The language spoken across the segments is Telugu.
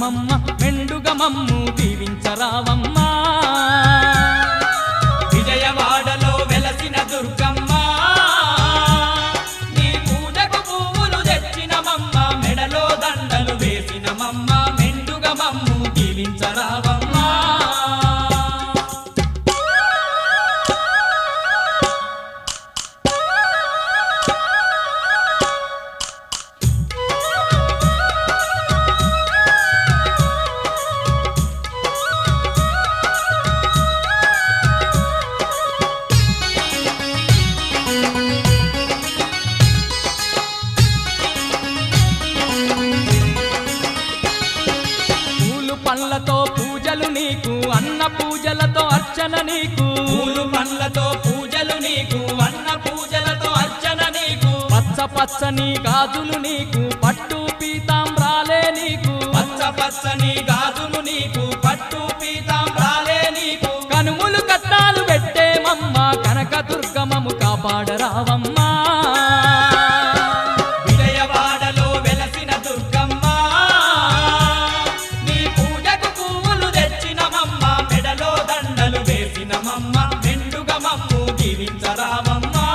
వేసినమమ్మ మెండుగా మమ్ము దీవించరావమ్మా విజయవాడలో వెలసిన దుర్గమ్మ నీ పూజకు పువ్వులు తెచ్చినమమ్మ మెడలో దండలు వేసినమమ్మ మెండుగా మమ్ము దీవించరావమ్మా పండ్లతో పూజలు నీకు అన్న పూజలతో అర్చన నీకు పూలు పండ్లతో పూజలు నీకు అన్న పూజలతో అర్చన నీకు పచ్చ పచ్చని గాజులు నీకు పట్టు పీతాంబ్రాలే నీకు పచ్చ పచ్చని గాజులు నీకు పట్టు పీతాంబ్రాలే నీకు కనుములు కట్టాలు పెట్టేమమ్మ కనక దుర్గమము కాపాడరావమ్మా విజయవాడలో వెలసిన దుర్గమ్మ నీ పూజకు పువ్వులు తెచ్చినమమ్మ మెడలో దండలు వేసినమమ్మ మెండుగా మమ్ము దీవించరావమ్మా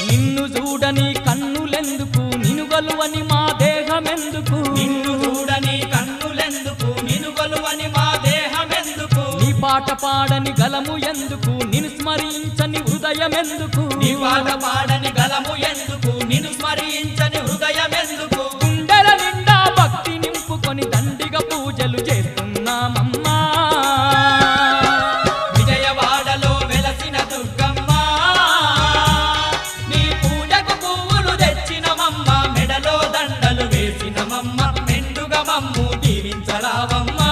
నిన్ను చూడని కన్నులెందుకు నినుగలువని మా దేహమెందుకు నిన్ను చూడని కన్నులెందుకు నిన్ను కొలువని మా దేహమెందుకు నీ పాట పాడని గలము ఎందుకు నిన్ను స్మరించని హృదయమెందుకు నీ పాట పాడని గలము ఎందుకు నిన్ను స్మరించని హృదయమెందుకు గుండెల నిండా భక్తి నింపుకొని దండిగా పూజలు చేస్తున్నామమ్మా విజయవాడలో వెలసిన దుర్గమ్మ నీ పూజకు పువ్వులు తెచ్చినమమ్మ మెడలో దండలు వేసినమమ్మ మెండుగా మమ్ము దీవించరావమ్మా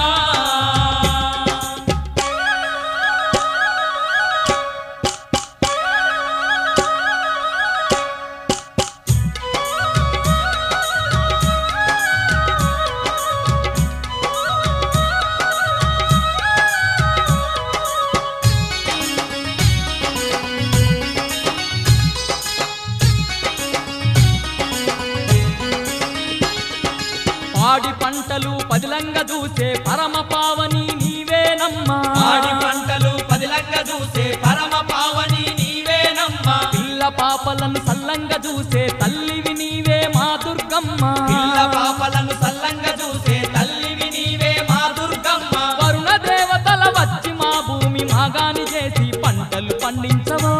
పాడి పంటలు పదిలంగా చూసే పరమ పావని నీవేనమ్మా పాడి పంటలు పదిలంగా చూసే పరమ పావని నీవేనమ్మా పిల్ల పాపలను సల్లంగా చూసే తల్లివి నీవే మా దుర్గమ్మ పిల్ల పాపలను సల్లంగా చూసే తల్లివి నీవే మా దుర్గమ్మ వరుణ దేవతల వచ్చి మా భూమి మాగాని చేసి పంటలు పండించవో